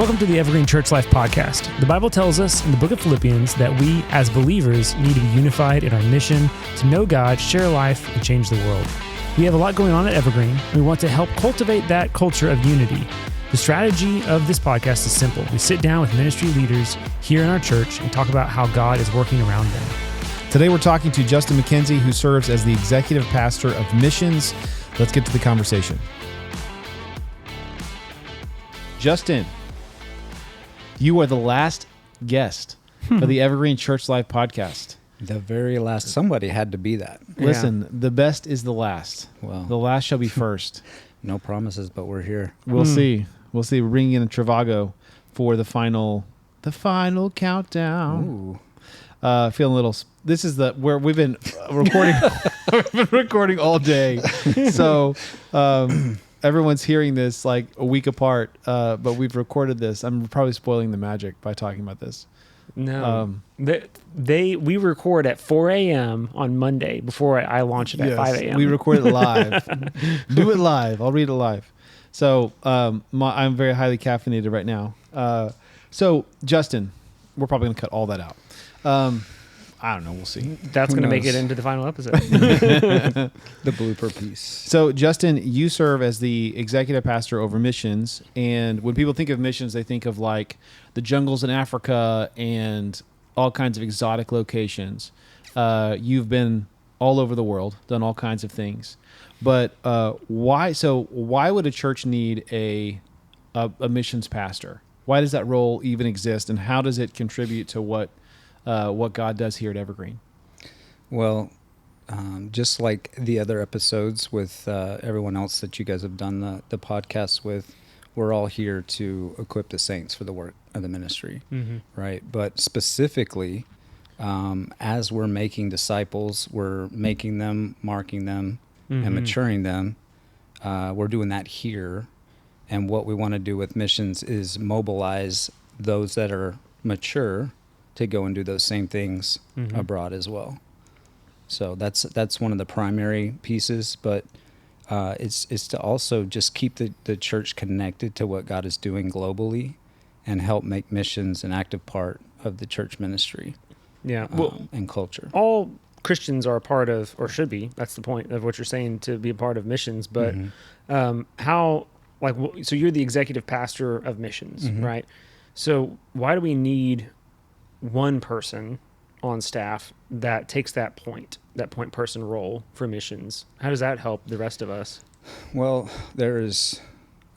Welcome to the Evergreen Church Life Podcast. The Bible tells us in the book of Philippians that we, as believers, need to be unified in our mission to know God, share life, and change the world. We have a lot going on at Evergreen, and we want to help cultivate that culture of unity. The strategy of this podcast is simple. We sit down with ministry leaders here in our church and talk about how God is working around them. Today we're talking to Justin McKenzie, who serves as the executive pastor of missions. Let's get to the conversation. Justin, you are the last guest for the Evergreen Church Life Podcast. The very last. Somebody had to be that. Listen, the best is the last. Well, The last shall be first. no promises, but we're here. We'll see. We'll see. We're bringing in a Trivago for the final countdown. Ooh. Feeling a little. This is where we've been recording. We've been recording all day, so everyone's hearing this like a week apart. But we've recorded this. I'm probably spoiling the magic by talking about this. No, we record at 4 a.m. on Monday before I launch it at 5 a.m. We record it live. Do it live. I'll read it live. So I'm very highly caffeinated right now. So Justin, we're probably going to cut all that out. I don't know. We'll see. That's going to make it into the final episode. The blooper piece. So Justin, you serve as the executive pastor over missions. And when people think of missions, they think of like the jungles in Africa and all kinds of exotic locations. You've been all over the world, done all kinds of things. But why would a church need a missions pastor? Why does that role even exist, and how does it contribute to what God does here at Evergreen? Well, just like the other episodes with everyone else that you guys have done the podcast with, we're all here to equip the saints for the work of the ministry, right? But specifically, as we're making disciples, we're making them, marking them, and maturing them. We're doing that here. And what we want to do with missions is mobilize those that are mature to go and do those same things abroad as well. So that's one of the primary pieces, but it's to also just keep the church connected to what God is doing globally and help make missions an active part of the church ministry and culture. All Christians are a part of, or should be, that's the point of what you're saying, to be a part of missions, but so you're the executive pastor of missions, right? So why do we need one person on staff that takes that point person role for missions? How does that help the rest of us? Well, there's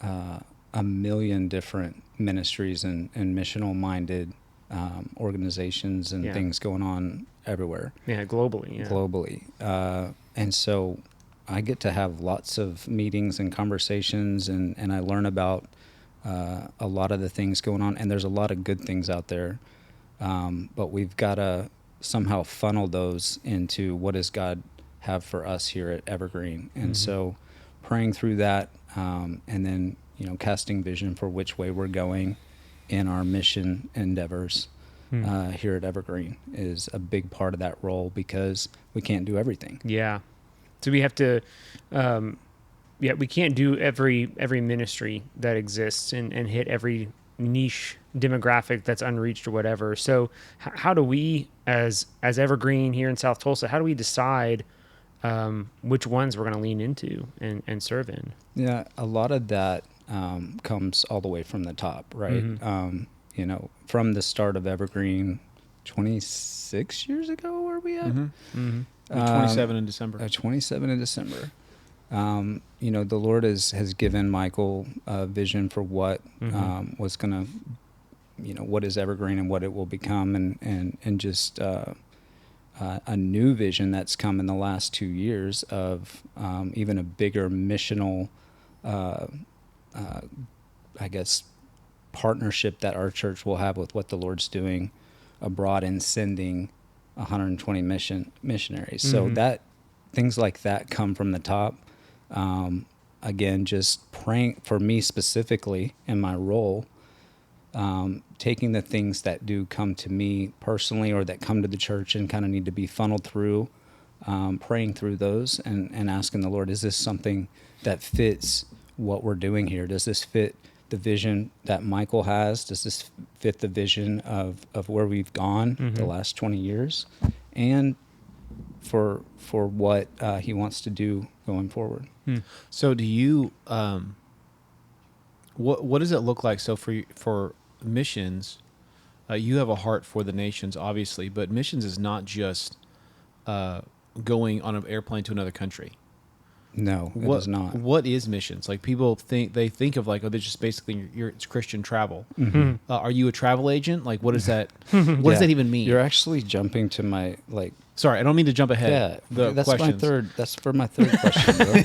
a million different ministries and missional-minded organizations and things going on everywhere. Yeah, globally. And so I get to have lots of meetings and conversations, and I learn about a lot of the things going on, and there's a lot of good things out there. But we've got to somehow funnel those into what does God have for us here at Evergreen. And so praying through that, and then, casting vision for which way we're going in our mission endeavors here at Evergreen is a big part of that role, because we can't do everything. Yeah. So we have to, we can't do every ministry that exists and hit every niche demographic that's unreached or whatever. So how do we, as Evergreen here in South Tulsa, how do we decide which ones we're going to lean into and serve in? Yeah, a lot of that comes all the way from the top, right? From the start of Evergreen 26 years ago, where we at? 27 in December. 27 in December. The Lord has given Michael a vision for what was going to, what is Evergreen and what it will become, and just a new vision that's come in the last 2 years of even a bigger missional, partnership that our church will have with what the Lord's doing abroad and sending 120 missionaries. So that things like that come from the top. Again, just praying for me specifically in my role, taking the things that do come to me personally or that come to the church and kind of need to be funneled through, praying through those and asking the Lord, is this something that fits what we're doing here? Does this fit the vision that Michael has? Does this fit the vision of where we've gone the last 20 years? And for what he wants to do going forward. So do you, what does it look like? So for missions, you have a heart for the nations, obviously, but missions is not just going on an airplane to another country. No, it is not. What is missions? Like people think of like, oh, they're just basically it's Christian travel. Are you a travel agent? Like, what is that? What does that even mean? You're actually jumping to my like. Sorry, I don't mean to jump ahead. Yeah, that's questions. That's for my third question, bro.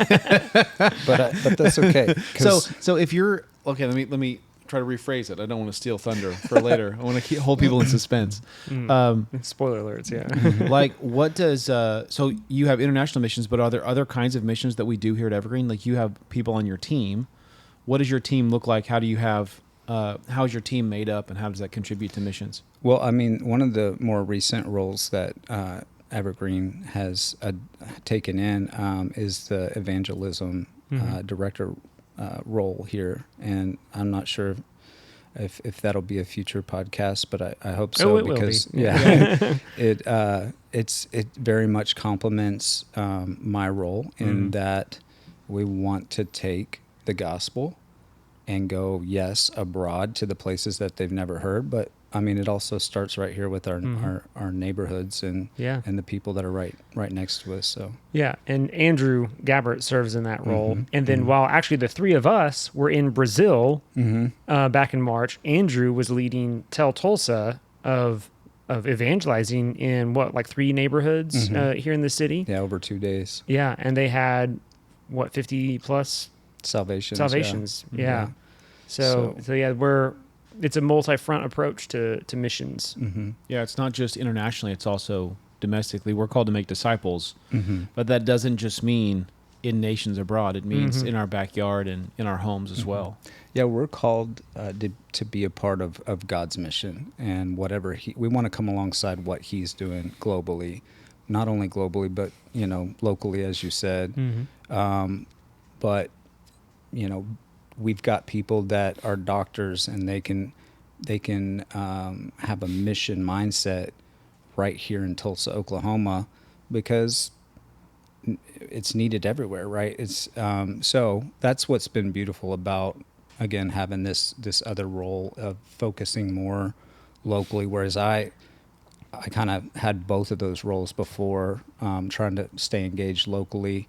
but that's okay. So if you're okay, let me try to rephrase it. I don't want to steal thunder for later. I want to hold people in suspense. Spoiler alerts, yeah. Like, what does so you have international missions, but are there other kinds of missions that we do here at Evergreen? Like, you have people on your team. What does your team look like? How do you have? How is your team made up, and how does that contribute to missions? Well, I mean, one of the more recent roles that Evergreen has taken in is the evangelism director role here, and I'm not sure if that'll be a future podcast, but I hope so, because it very much complements my role in that we want to take the gospel and go abroad to the places that they've never heard, but I mean, it also starts right here with our neighborhoods and the people that are right next to us. So and Andrew Gabbert serves in that role. And then while actually the three of us were in Brazil back in March, Andrew was leading Tell Tulsa of evangelizing in like 3 neighborhoods here in the city. Yeah, over 2 days. Yeah, and they had 50 plus salvations. Yeah. So it's a multi-front approach to missions. Yeah, it's not just internationally, it's also domestically. We're called to make disciples, but that doesn't just mean in nations abroad. It means in our backyard and in our homes as well. Yeah, we're called to be a part of God's mission, and whatever we want to come alongside what he's doing globally, not only globally, but, locally, as you said. But, we've got people that are doctors, and they can have a mission mindset right here in Tulsa, Oklahoma, because it's needed everywhere, right? It's so that's what's been beautiful about, again, having this other role of focusing more locally, whereas I kind of had both of those roles before, trying to stay engaged locally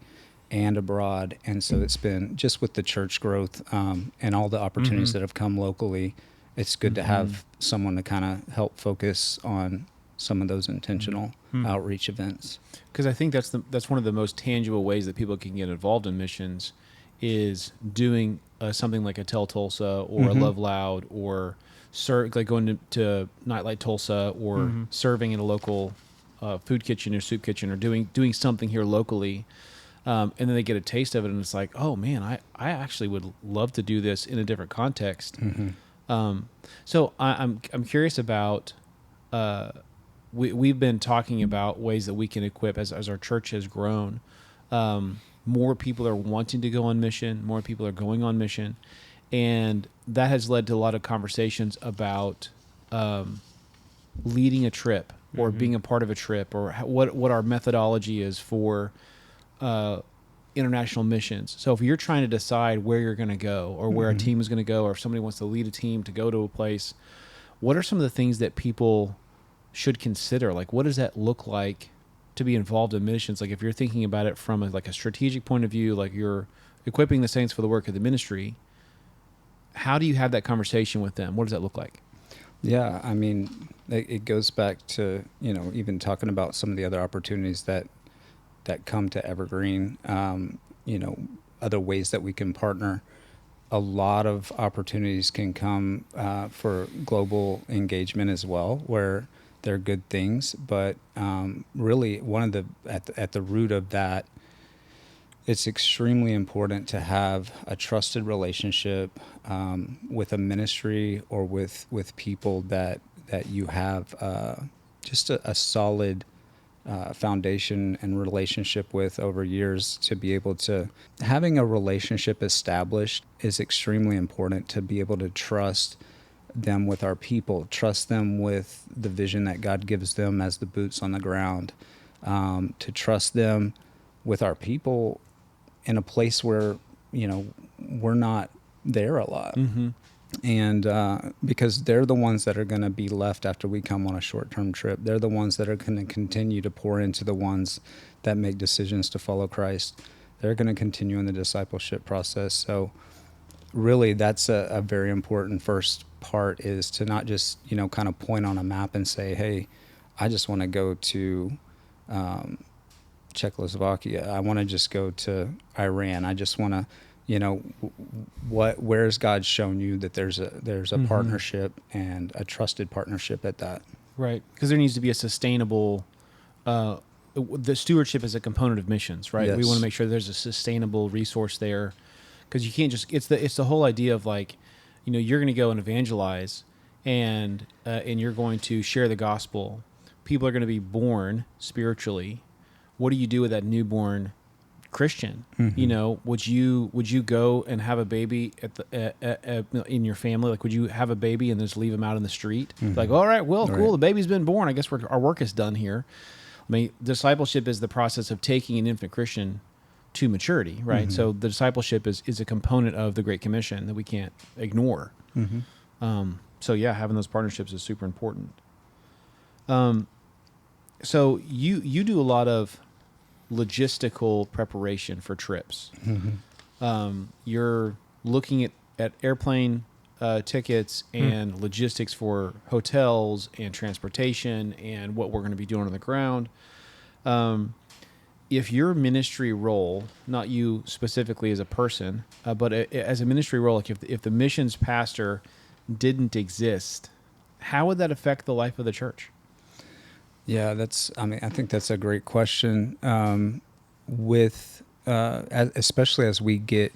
and abroad. And so it's been just with the church growth and all the opportunities that have come locally, it's good to have someone to kind of help focus on some of those intentional outreach events. Because I think that's one of the most tangible ways that people can get involved in missions is doing something like a Tell Tulsa or a Love Loud, or like going to Nightlight Tulsa, or serving in a local food kitchen or soup kitchen, or doing something here locally. And then they get a taste of it, and it's like, oh man, I actually would love to do this in a different context. So I'm curious about, we've been talking about ways that we can equip as our church has grown. More people are wanting to go on mission, more people are going on mission, and that has led to a lot of conversations about leading a trip, or being a part of a trip, or what our methodology is for international missions. So if you're trying to decide where you're going to go, or where a team is going to go, or if somebody wants to lead a team to go to a place, what are some of the things that people should consider? Like, what does that look like to be involved in missions? Like, if you're thinking about it from a strategic point of view, like you're equipping the saints for the work of the ministry, how do you have that conversation with them? What does that look like? Yeah, I mean, it goes back to, even talking about some of the other opportunities that come to Evergreen, other ways that we can partner. A lot of opportunities can come for global engagement as well, where they're good things. But really, at the root of that, it's extremely important to have a trusted relationship with a ministry, or with people that you have just a solid foundation and relationship with over years, to be able to having a relationship established is extremely important, to be able to trust them with our people, trust them with the vision that God gives them as the boots on the ground, to trust them with our people in a place where, we're not there a lot. Mm-hmm. And because they're the ones that are going to be left after we come on a short-term trip. They're the ones that are going to continue to pour into the ones that make decisions to follow Christ. They're going to continue in the discipleship process. So really, that's a very important first part, is to not just, kind of point on a map and say, hey, I just want to go to Czechoslovakia. I want to just go to Iran. I just want to, where's God shown you that there's a Mm-hmm. partnership, and a trusted partnership at that? Right. Because there needs to be a sustainable, the stewardship is a component of missions, right? Yes. We want to make sure there's a sustainable resource there, because you can't just, it's the whole idea of like, you're going to go and evangelize, and you're going to share the gospel. People are going to be born spiritually. What do you do with that newborn Christian? Mm-hmm. Would you go and have a baby in your family? Like, would you have a baby and just leave him out in the street? Mm-hmm. Like, all right, well, cool, Right. the baby's been born. I guess our work is done here. I mean, discipleship is the process of taking an infant Christian to maturity, right? Mm-hmm. So the discipleship is a component of the Great Commission that we can't ignore. Mm-hmm. So yeah, having those partnerships is super important. So you do a lot of logistical preparation for trips. Mm-hmm. You're looking at airplane tickets and logistics for hotels and transportation and what we're going to be doing on the ground. If your ministry role, not you specifically as a person, but as a ministry role, like if the missions pastor didn't exist, how would that affect the life of the church? Yeah, I think that's a great question. Especially as we get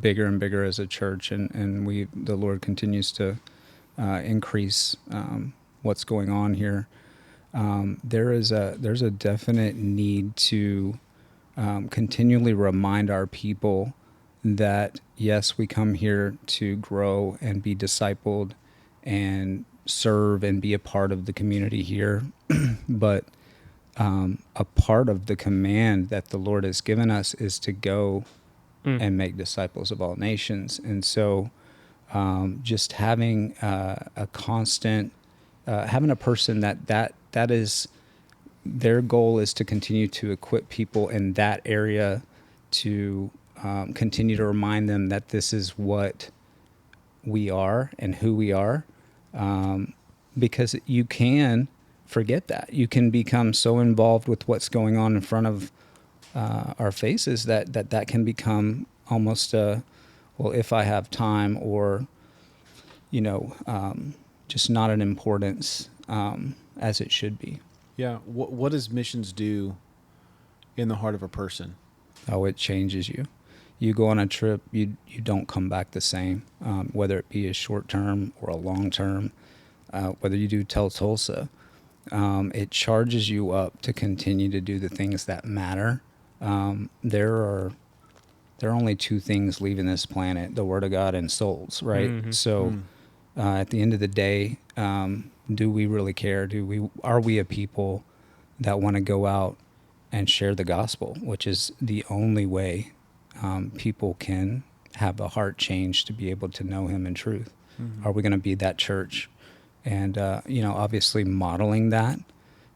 bigger and bigger as a church, and the Lord continues to increase what's going on here. There's a definite need to continually remind our people that yes, we come here to grow and be discipled and serve and be a part of the community here, but a part of the command that the Lord has given us is to go and make disciples of all nations. And so just having a constant, having a person that is, their goal is to continue to equip people in that area, to continue to remind them that this is what we are and who we are. Because you can forget that. You can become so involved with what's going on in front of our faces that can become almost if I have time, or just not an importance as it should be. Yeah. What does missions do in the heart of a person? Oh, it changes you. You go on a trip, you don't come back the same, whether it be a short term or a long term, whether you do Tulsa. It charges you up to continue to do the things that matter. There are only two things leaving this planet: the Word of God and souls, right? Mm-hmm. So at the end of the day, do we really care? Are we a people that want to go out and share the gospel, which is the only way people can have a heart change to be able to know Him in truth? Mm-hmm. Are we going to be that church? And, obviously modeling that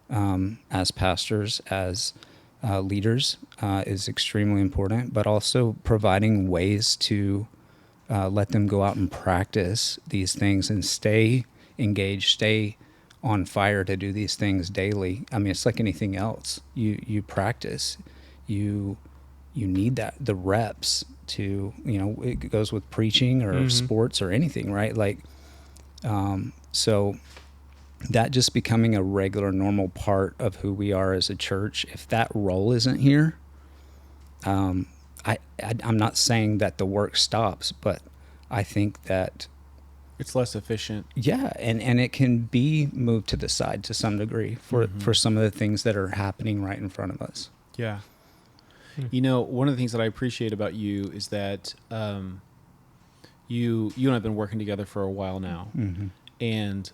as pastors, as leaders is extremely important, but also providing ways to let them go out and practice these things and stay engaged, stay on fire to do these things daily. I mean, it's like anything else. You practice, you need the reps to, it goes with preaching or sports or anything, right? Like, so that just becoming a regular, normal part of who we are as a church, if that role isn't here, I'm not saying that the work stops, but I think that It's less efficient. Yeah, and it can be moved to the side to some degree for some of the things that are happening right in front of us. Yeah. You know, one of the things that I appreciate about you is that you and I have been working together for a while now, and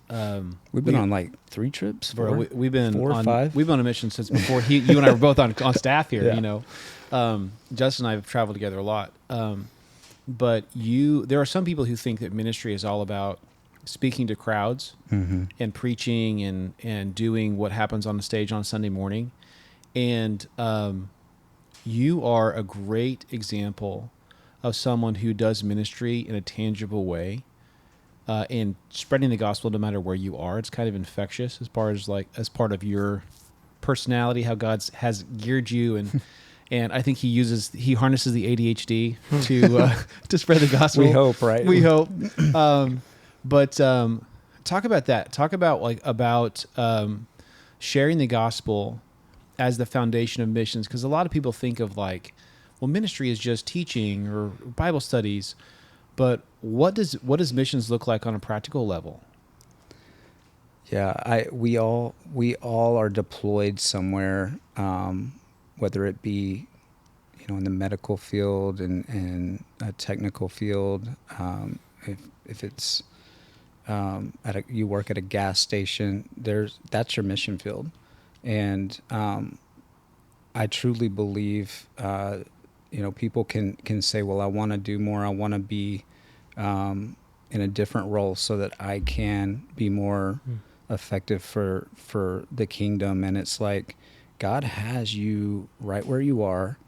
we've been on like 3 trips. We've been 4 or on 5. We've been on a mission since before you and I were both on staff here. Yeah. You know, Justin and I have traveled together a lot. But there are some people who think that ministry is all about speaking to crowds and preaching and doing what happens on the stage on Sunday morning. And you are a great example of someone who does ministry in a tangible way and spreading the gospel no matter where you are. It's kind of infectious as part of your personality, how God has geared you and I think he harnesses the ADHD to spread the gospel. We hope, right? We hope. But talk about that. Talk about sharing the gospel as the foundation of missions, because a lot of people think of ministry is just teaching or Bible studies, but what does missions look like on a practical level? Yeah, we all are deployed somewhere, whether it be, in the medical field and a technical field. If it's you work at a gas station, that's your mission field, and I truly believe people can say, well, I want to do more. I want to be in a different role so that I can be more effective for the kingdom. And it's like, God has you right where you are.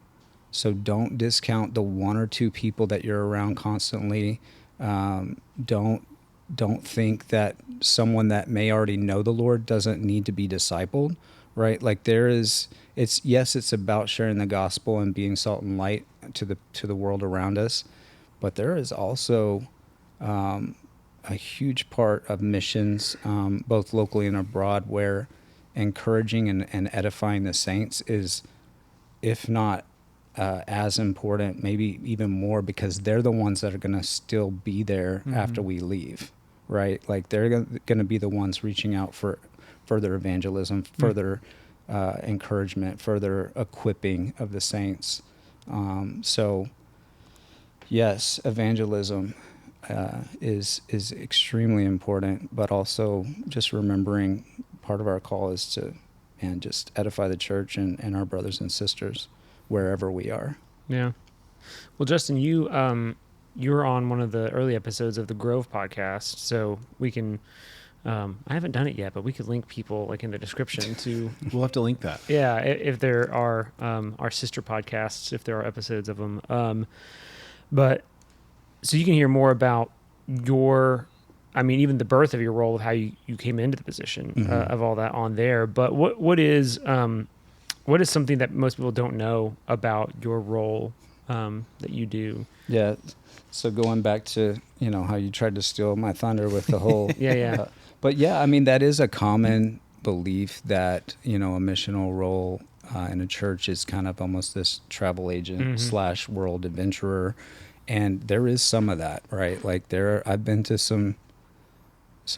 So don't discount the 1 or 2 people that you're around constantly. Don't think that someone that may already know the Lord doesn't need to be discipled, right? Like it's about sharing the gospel and being salt and light to the world around us. But there is also a huge part of missions, both locally and abroad, where encouraging and edifying the saints is, if not as important, maybe even more, because they're the ones that are going to still be there after we leave, right? Like they're going to be the ones reaching out for further evangelism, further encouragement, further equipping of the saints. So yes, evangelism is extremely important, but also just remembering part of our call is to just edify the church and our brothers and sisters wherever we are. Yeah. Well, Justin, you were on one of the early episodes of the Grove podcast, so we can. I haven't done it yet, but we could link people in the description to. We'll have to link that. Yeah, if there are our sister podcasts, if there are episodes of them. But so you can hear more about even the birth of your role, of how you came into the position of all that on there. But what is something that most people don't know about your role that you do? Yeah. So going back to, how you tried to steal my thunder with the whole... Yeah. But yeah, that is a common belief that, a missional role in a church is kind of almost this travel agent / world adventurer. And there is some of that, right? I've been to some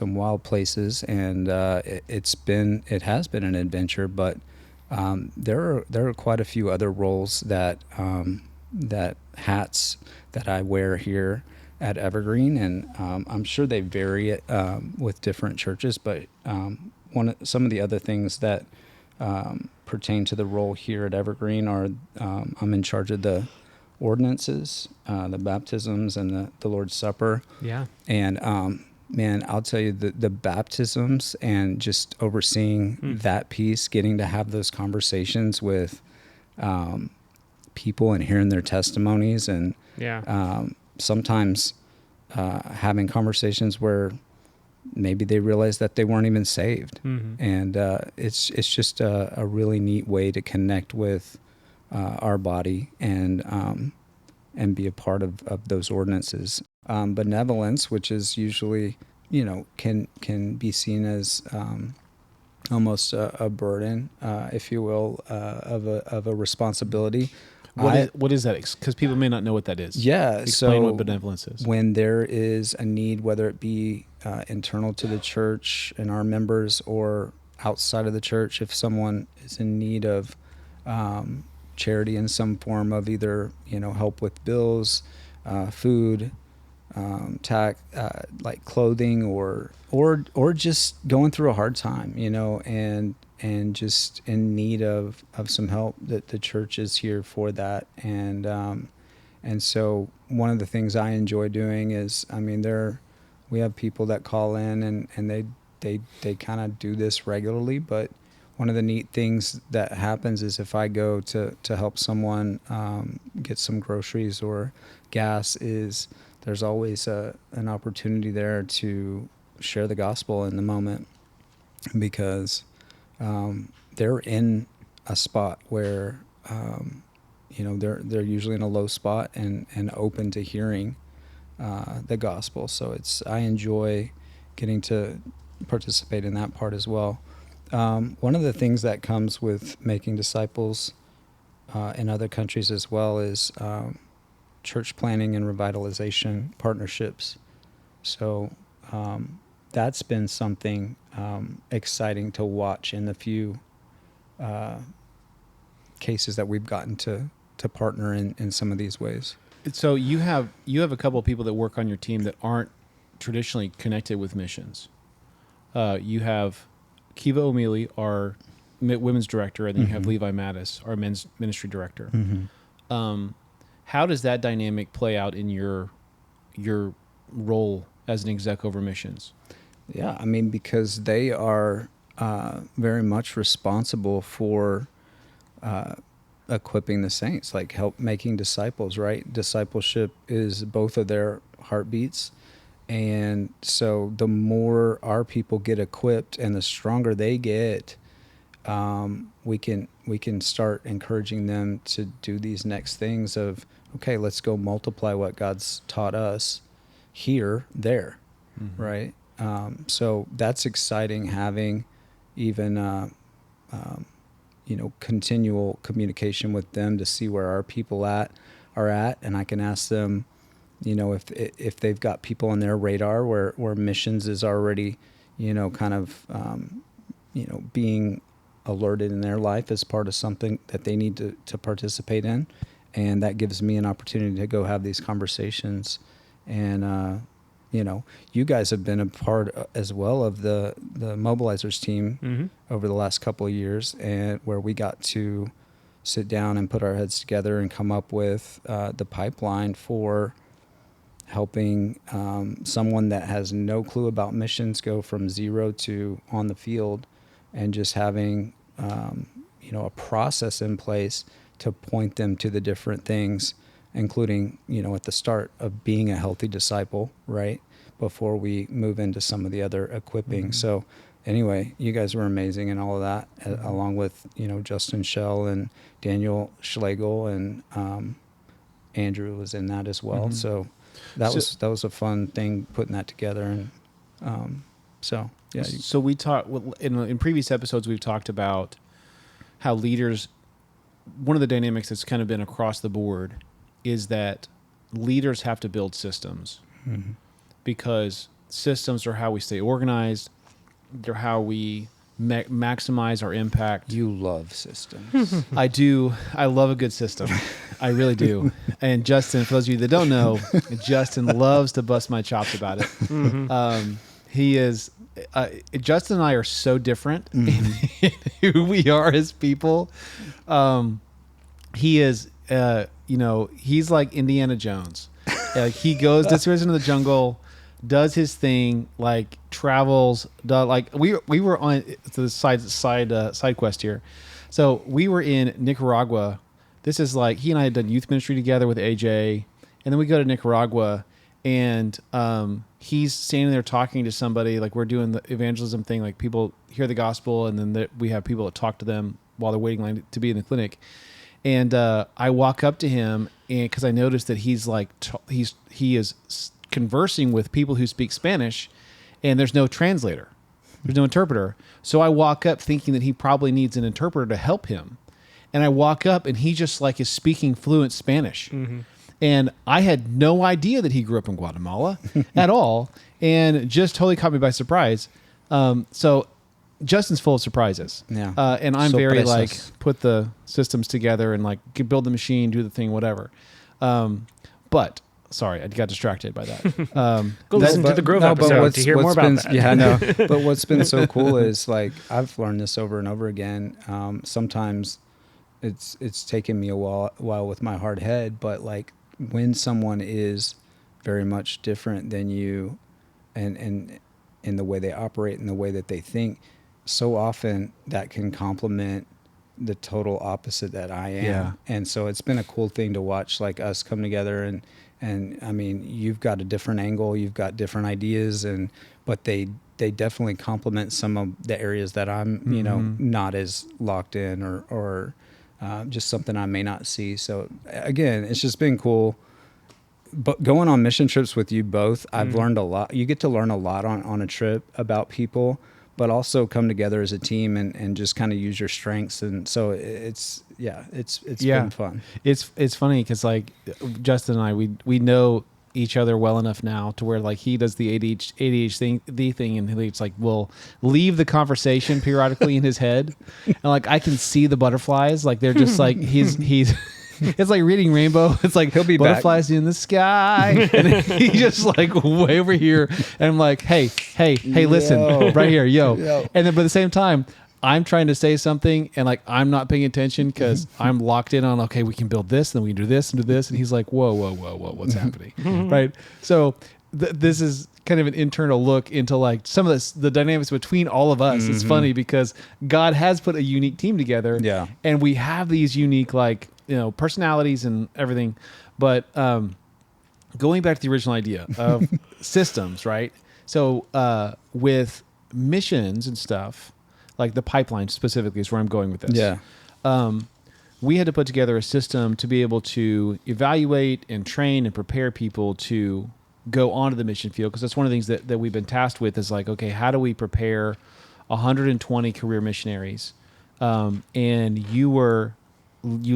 wild places, and it has been an adventure, but there are quite a few other roles that hats that I wear here at Evergreen, and I'm sure they vary with different churches. But some of the other things that pertain to the role here at Evergreen are I'm in charge of the ordinances, the baptisms, and the Lord's Supper. Yeah. And man, I'll tell you, the baptisms and just overseeing that piece, getting to have those conversations with people and hearing their testimonies, and sometimes having conversations where maybe they realize that they weren't even saved. And it's just a really neat way to connect with our body and be a part of those ordinances. Benevolence, which is usually, can be seen as almost a burden, if you will, of a responsibility. What is that? Because people may not know what that is. Yeah. Explain so what benevolence is. When there is a need, whether it be internal to the church and our members or outside of the church, if someone is in need of charity in some form of either, help with bills, food, like clothing or just going through a hard time, and just in need of some help, that the church is here for that. And so one of the things I enjoy doing is, we have people that call in and they kind of do this regularly, but one of the neat things that happens is if I go to help someone get some groceries or gas, is there's always an opportunity there to share the gospel in the moment, because they're in a spot where they're usually in a low spot and open to hearing the gospel. So I enjoy getting to participate in that part as well. One of the things that comes with making disciples in other countries as well is church planning and revitalization partnerships. So that's been something exciting to watch in the few cases that we've gotten to partner in some of these ways. So you have a couple of people that work on your team that aren't traditionally connected with missions. You have Kiva O'Mealy, our women's director, and then you have Levi Mattis, our men's ministry director. How does that dynamic play out in your role as an exec over missions? Yeah, because they are very much responsible for equipping the saints, like help making disciples, right? Discipleship is both of their heartbeats. And so the more our people get equipped and the stronger they get, we can start encouraging them to do these next things of, okay, let's go multiply what God's taught us here, there, right? So that's exciting, having even continual communication with them to see where our people are at, and I can ask them, if they've got people on their radar where missions is already, being alerted in their life as part of something that they need to participate in. And that gives me an opportunity to go have these conversations. And, you guys have been a part as well of the mobilizers team over the last couple of years, and where we got to sit down and put our heads together and come up with the pipeline for helping someone that has no clue about missions go from zero to on the field, and just having a process in place to point them to the different things, including at the start of being a healthy disciple, right, before we move into some of the other equipping. So anyway, you guys were amazing in all of that, along with Justin Schell and Daniel Schlegel, and Andrew was in that as well. So that was a fun thing, putting that together. And so we talked in previous episodes. We've talked about how leaders. One of the dynamics that's kind of been across the board is that leaders have to build systems, because systems are how we stay organized. They're how we maximize our impact. You love systems. I do. I love a good system. I really do. And Justin, for those of you that don't know, Justin loves to bust my chops about it. He is. Justin and I are so different in who we are as people. He is. He's like Indiana Jones. He goes, disappears into the jungle, does his thing, like travels. We were on the side quest here. So we were in Nicaragua. This is like, he and I had done youth ministry together with AJ, and then we go to Nicaragua, and he's standing there talking to somebody, like we're doing the evangelism thing, like people hear the gospel, and then we have people that talk to them while they're waiting line to be in the clinic. And I walk up to him, and because I noticed that he's like he is conversing with people who speak Spanish, and there's no translator, there's no interpreter. So I walk up thinking that he probably needs an interpreter to help him. And I walk up and he just like is speaking fluent Spanish. Mm-hmm. And I had no idea that he grew up in Guatemala at all, and just totally caught me by surprise. So Justin's full of surprises. Yeah. And I'm Sorpresas. very like put the systems together and like build the machine, do the thing, whatever. But sorry, I got distracted by that. Go listen to the Grove episode to hear more about that. Yeah, no. But what's been so cool is like I've learned this over and over again. Sometimes it's taken me a while with my hard head, but like when someone is very much different than you, and in the way they operate and the way that they think, so often that can complement the total opposite that I am. Yeah. And so it's been a cool thing to watch like us come together and I mean, you've got a different angle, you've got different ideas, but they definitely complement some of the areas that I'm, not as locked in or just something I may not see. So again, it's just been cool. But going on mission trips with you both, I've learned a lot. You get to learn a lot on a trip about people, but also come together as a team and just kind of use your strengths. And so it's been fun. It's funny because like Justin and I, we know each other well enough now to where like he does the ADHD thing and it's like we'll leave the conversation periodically in his head, and like I can see the butterflies, like they're just like he's it's like reading Rainbow. It's like he'll be butterflies back in the sky, and he just like way over here, and I'm like, hey, listen, right here, yo. And then, but at the same time, I'm trying to say something, and like I'm not paying attention because I'm locked in on okay, we can build this, then we can do this and do this, and he's like, whoa, what's happening, right? So this is kind of an internal look into like some of the dynamics between all of us. It's funny because God has put a unique team together, and we have these unique like personalities and everything, but going back to the original idea of systems, right? So with missions and stuff, like the pipeline specifically is where I'm going with this. Yeah. We had to put together a system to be able to evaluate and train and prepare people to go onto the mission field, because that's one of the things that we've been tasked with is like, okay, how do we prepare 120 career missionaries? And you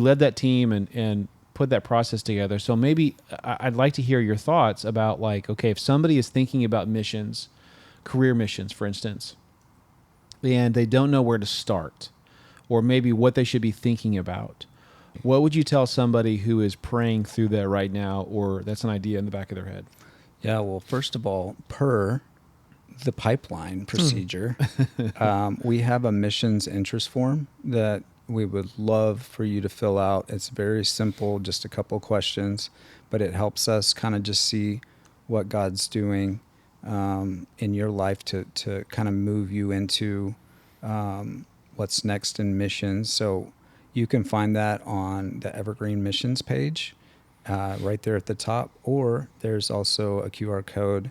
led that team and put that process together. So maybe I'd like to hear your thoughts about like, okay, if somebody is thinking about missions, career missions, for instance, and they don't know where to start, or maybe what they should be thinking about, what would you tell somebody who is praying through that right now, or that's an idea in the back of their head? Yeah, well, first of all, per the pipeline procedure, we have a missions interest form that we would love for you to fill out. It's very simple, just a couple questions, but it helps us kind of just see what God's doing in your life to kind of move you into what's next in missions. So you can find that on the Evergreen missions page right there at the top, or there's also a QR code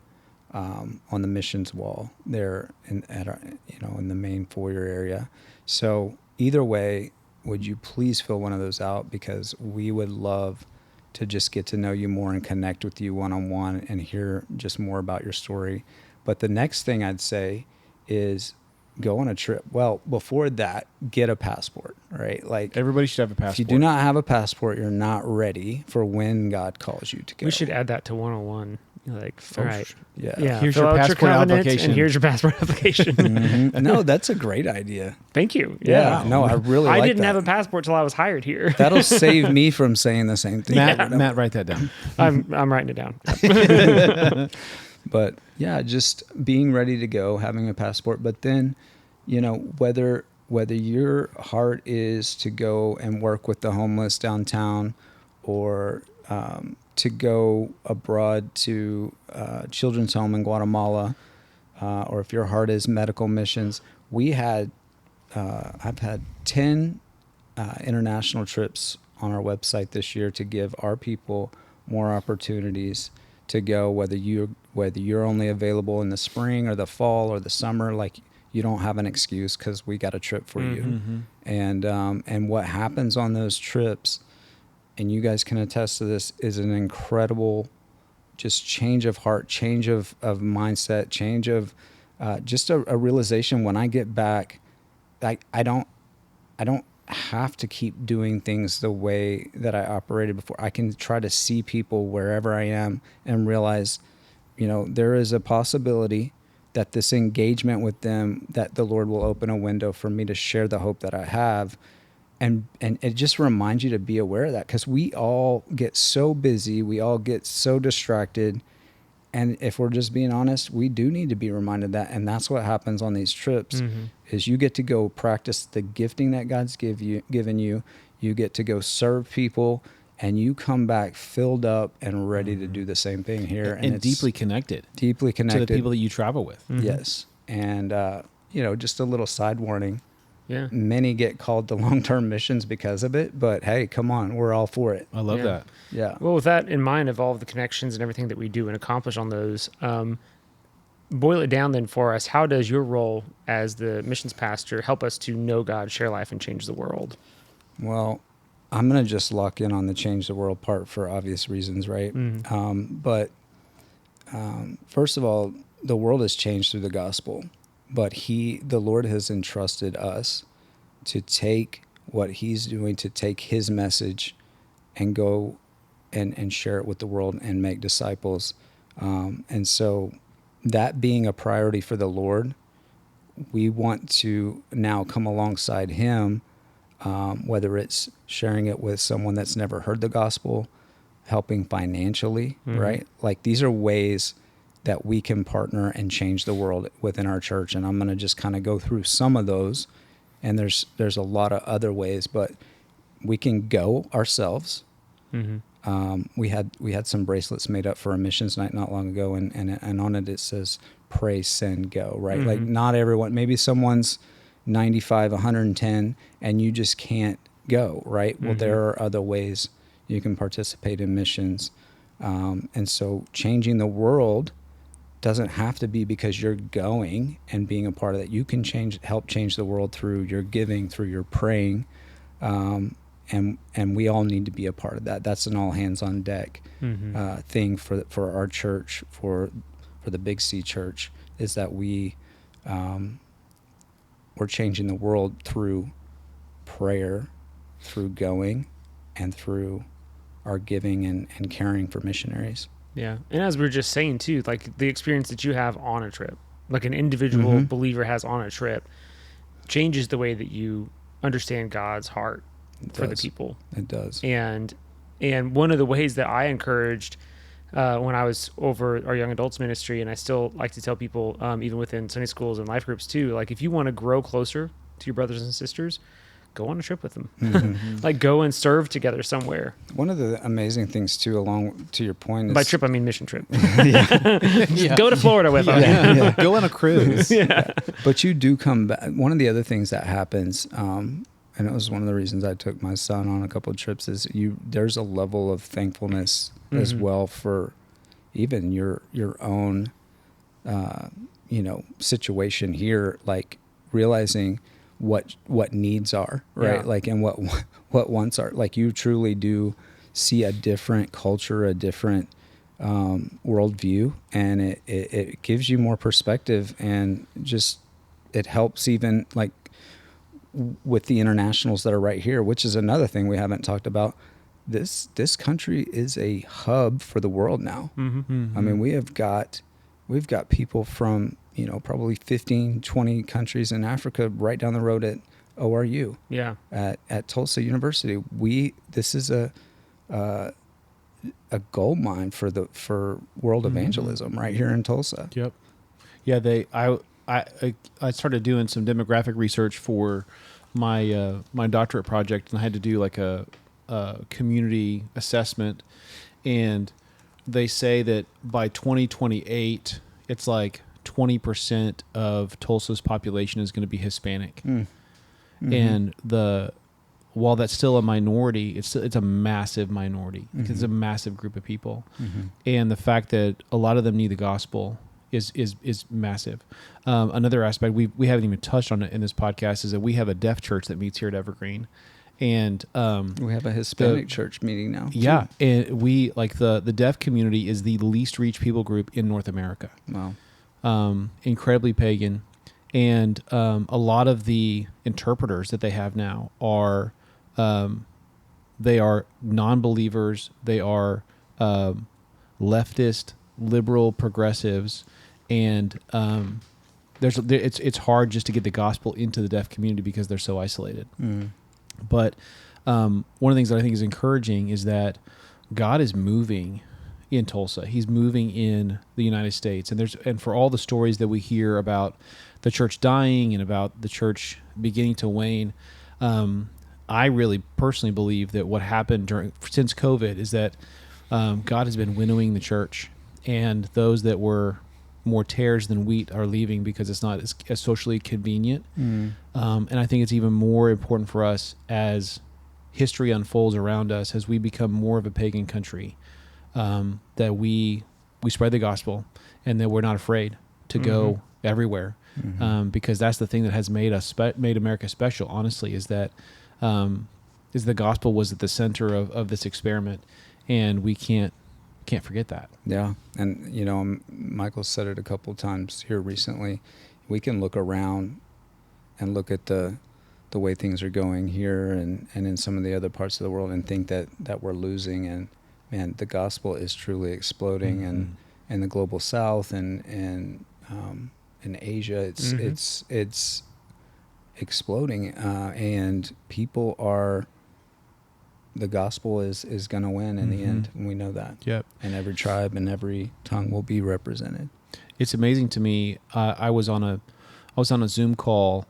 on the missions wall there in the main foyer area. So either way, would you please fill one of those out, because we would love to just get to know you more and connect with you one-on-one and hear just more about your story. But the next thing I'd say is go on a trip. Well, before that, get a passport, right? Like Everybody should have a passport. if you do not have a passport, you're not ready for when God calls you to go. We should add that to 101. Like, all right. Yeah. Here's fill your out passport covenant, application. and here's your passport application. Mhm. No, that's a great idea. Thank you. Yeah. No, I really like I didn't that. have a passport till I was hired here. That'll save me from saying the same thing. Matt, write that down. I'm writing it down. But yeah, just being ready to go, having a passport. But then, whether your heart is to go and work with the homeless downtown, or to go abroad to children's home in Guatemala, or if your heart is medical missions, I've had 10 international trips on our website this year to give our people more opportunities to go, whether you're only available in the spring or the fall or the summer, like you don't have an excuse, because we got a trip for you. And what happens on those trips, and you guys can attest to this, is an incredible just change of heart, change of mindset, change of just a realization. When I get back, I don't have to keep doing things the way that I operated before. I can try to see people wherever I am and realize, there is a possibility that this engagement with them, that the Lord will open a window for me to share the hope that I have. And it just reminds you to be aware of that, because we all get so busy. We all get so distracted. And if we're just being honest, we do need to be reminded that. And that's what happens on these trips, is you get to go practice the gifting that God's given you. You get to go serve people, and you come back filled up and ready to do the same thing here. And it's deeply connected. Deeply connected. To the people that you travel with. Yes. And, just a little side warning. Yeah. Many get called to long-term missions because of it, but hey, come on, we're all for it. I love that. Yeah. Well, with that in mind, of all of the connections and everything that we do and accomplish on those, boil it down then for us. How does your role as the missions pastor help us to know God, share life, and change the world? Well, I'm going to just lock in on the change the world part for obvious reasons, right? But first of all, the world has changed through the gospel. But the Lord has entrusted us to take what he's doing, to take his message and go and share it with the world and make disciples. And so that being a priority for the Lord, we want to now come alongside him, whether it's sharing it with someone that's never heard the gospel, helping financially, right? Like, these are ways that we can partner and change the world within our church. And I'm going to just kind of go through some of those. And there's a lot of other ways, but we can go ourselves. We had some bracelets made up for a missions night not long ago, and on it says pray, send, go, right? Like, not everyone, maybe someone's 95, 110, and you just can't go, right? Well, there are other ways you can participate in missions. And so changing the world doesn't have to be because you're going and being a part of that. You can help change the world through your giving, through your praying, and we all need to be a part of that. That's an all hands on deck thing for our church, for the Big C Church, is that we're changing the world through prayer, through going, and through our giving and caring for missionaries. Yeah. And as we were just saying too, like the experience that you have on a trip, like an individual believer has on a trip, changes the way that you understand God's heart for the people. It does. And one of the ways that I encouraged when I was over our young adults ministry, and I still like to tell people, even within Sunday schools and life groups too, like, if you want to grow closer to your brothers and sisters, go on a trip with them. Like, go and serve together somewhere. One of the amazing things too, along to your point, is, by trip I mean mission trip. Go to Florida with them. Yeah. Go on a cruise. But you do come back. One of the other things that happens, and it was one of the reasons I took my son on a couple of trips, is there's a level of thankfulness as well for even your own situation here, like realizing what needs are, right? Like, and what wants are. Like, you truly do see a different culture, a different worldview, and it gives you more perspective, and just it helps even like with the internationals that are right here, which is another thing we haven't talked about. This country is a hub for the world now. I mean, we've got people from probably 15, 20 countries in Africa right down the road at ORU. Yeah. At Tulsa University. This is a gold mine for world evangelism right here in Tulsa. Yep. Yeah, I started doing some demographic research for my doctorate project, and I had to do like a community assessment, and they say that by 2028 it's like 20% of Tulsa's population is going to be Hispanic. And while that's still a minority, it's a massive minority. It's a massive group of people. And the fact that a lot of them need the gospel is massive. Another aspect we haven't even touched on it in this podcast is that we have a deaf church that meets here at Evergreen. And we have a Hispanic church meeting now. Yeah. And we, like, the deaf community is the least reached people group in North America. Wow. Incredibly pagan. And a lot of the interpreters that they have now are they are non-believers. They are leftist, liberal, progressives, and it's hard just to get the gospel into the deaf community because they're so isolated. But one of the things that I think is encouraging is that God is moving in Tulsa. He's moving in the United States, and for all the stories that we hear about the church dying and about the church beginning to wane, I really personally believe that what happened since COVID is that God has been winnowing the church, and those that were more tares than wheat are leaving because it's not as socially convenient. And I think it's even more important for us as history unfolds around us, as we become more of a pagan country, that we spread the gospel and that we're not afraid to go everywhere, because that's the thing that has made America special. Honestly, is that the gospel was at the center of this experiment, and we can't forget that. Yeah, and Michael said it a couple of times here recently. We can look around and look at the way things are going here and in some of the other parts of the world and think that we're losing, and man, the gospel is truly exploding, and in the global south and in Asia, it's exploding, and people are. The gospel is going to win in the end, and we know that. Yep. And every tribe and every tongue will be represented. It's amazing to me. I was on a Zoom call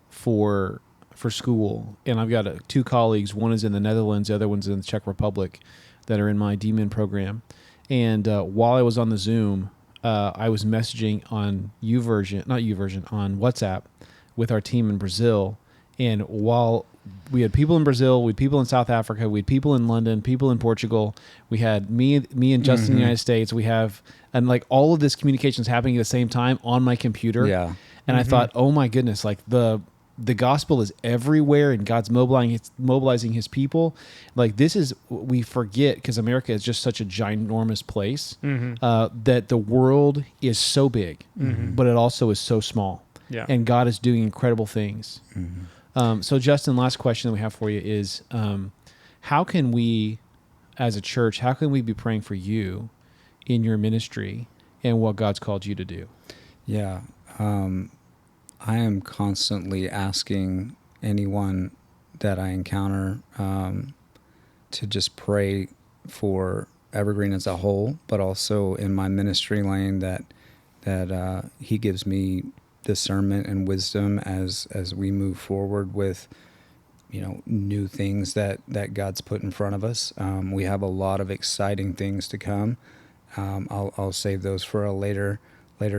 for school, and I've got two colleagues. One is in the Netherlands, the other one's in the Czech Republic, that are in my DMIN program. And while I was on the Zoom, I was messaging on on WhatsApp with our team in Brazil. And while we had people in Brazil, we had people in South Africa, we had people in London, people in Portugal, we had me and Justin in the United States, and like all of this communication is happening at the same time on my computer. Yeah. And I thought, oh my goodness, like the gospel is everywhere, and God's mobilizing his people. Like we forget, because America is just such a ginormous place, that the world is so big, but it also is so small. Yeah. And God is doing incredible things. So Justin, last question that we have for you is, how can we, as a church, how can we be praying for you in your ministry and what God's called you to do? Yeah. I am constantly asking anyone that I encounter to just pray for Evergreen as a whole, but also in my ministry lane that he gives me discernment and wisdom as we move forward with new things that God's put in front of us. We have a lot of exciting things to come. I'll save those for a later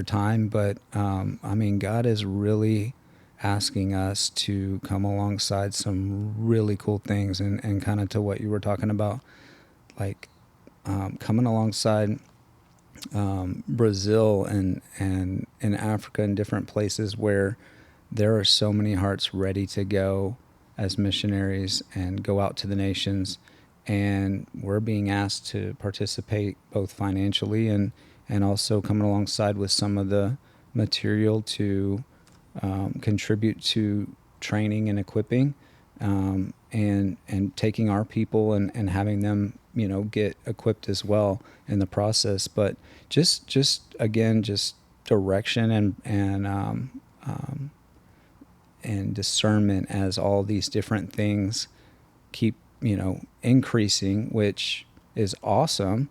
time, but God is really asking us to come alongside some really cool things, and kind of to what you were talking about, like coming alongside Brazil and in Africa and different places where there are so many hearts ready to go as missionaries and go out to the nations, and we're being asked to participate both financially and also coming alongside with some of the material to contribute to training and equipping, and taking our people and having them get equipped as well in the process. But just direction and discernment as all these different things keep increasing, which is awesome.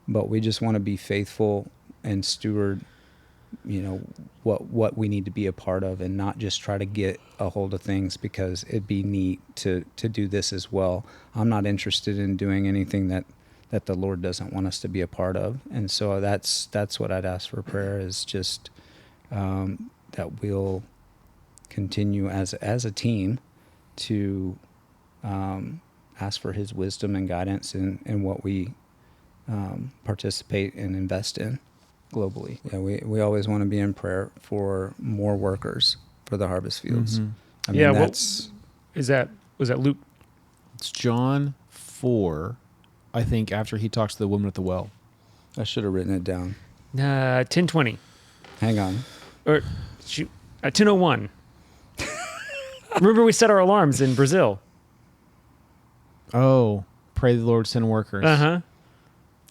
But we just want to be faithful and steward what we need to be a part of, and not just try to get a hold of things because it'd be neat to do this as well. I'm not interested in doing anything that the Lord doesn't want us to be a part of. And so that's what I'd ask for prayer, is just that we'll continue as a team to ask for his wisdom and guidance in what we participate and invest in globally. Yeah, we always want to be in prayer for more workers for the harvest fields. Was that Luke? It's John 4, I think, after he talks to the woman at the well. I should have written it down. 10:20. Hang on. Or Shoot, 10:01. Remember we set our alarms in Brazil. Oh, pray the Lord send workers. Uh-huh.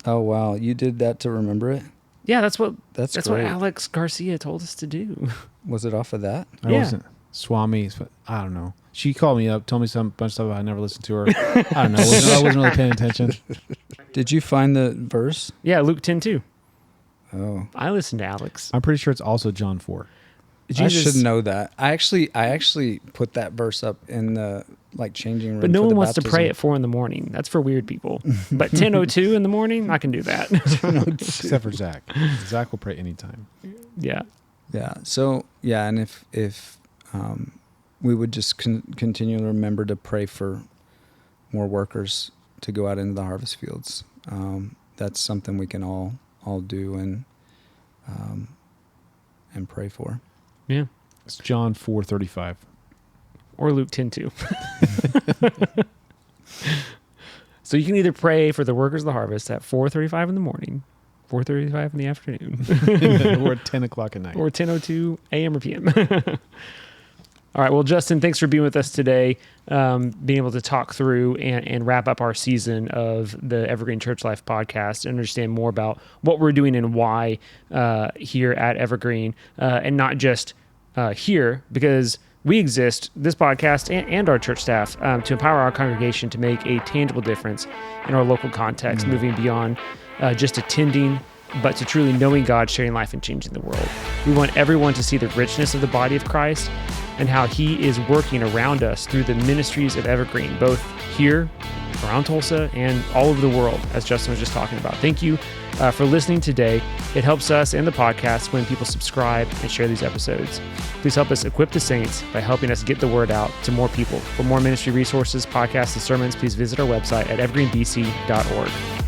Oh, wow. You did that to remember it? Yeah, that's what That's what great. Alex Garcia told us to do. Was it off of that? I Yeah. wasn't Swami. I don't know. She called me up, told me some bunch of stuff I never listened to her. I don't know. I wasn't really paying attention. Did you find the verse? Yeah, Luke 10:2. Oh, I listened to Alex. I'm pretty sure it's also John 4. I should know that. I actually put that verse up in the changing room. But no for one the wants to pray baptism. at 4 a.m. That's for weird people. But 10:02 in the morning, I can do that. Except for Zach. Zach will pray anytime. Yeah. Yeah. So yeah, and if we would just continue to remember to pray for more workers to go out into the harvest fields. That's something we can all do and pray for. Yeah. It's John 4:35. Or Luke 10:2. So you can either pray for the workers of the harvest at 4:35 in the morning, 4:35 in the afternoon, Or at 10 o'clock at night. or 10:02 a.m. or p.m. All right. Well, Justin, thanks for being with us today, being able to talk through and wrap up our season of the Evergreen Church Life Podcast and understand more about what we're doing and why here at Evergreen, and not just here, because we exist, this podcast and our church staff, to empower our congregation to make a tangible difference in our local context, moving beyond just attending, but to truly knowing God, sharing life, and changing the world. We want everyone to see the richness of the body of Christ and how he is working around us through the ministries of Evergreen, both here, around Tulsa, and all over the world, as Justin was just talking about. Thank you for listening today. It helps us and the podcast when people subscribe and share these episodes. Please help us equip the saints by helping us get the word out to more people. For more ministry resources, podcasts, and sermons, please visit our website at evergreenbc.org.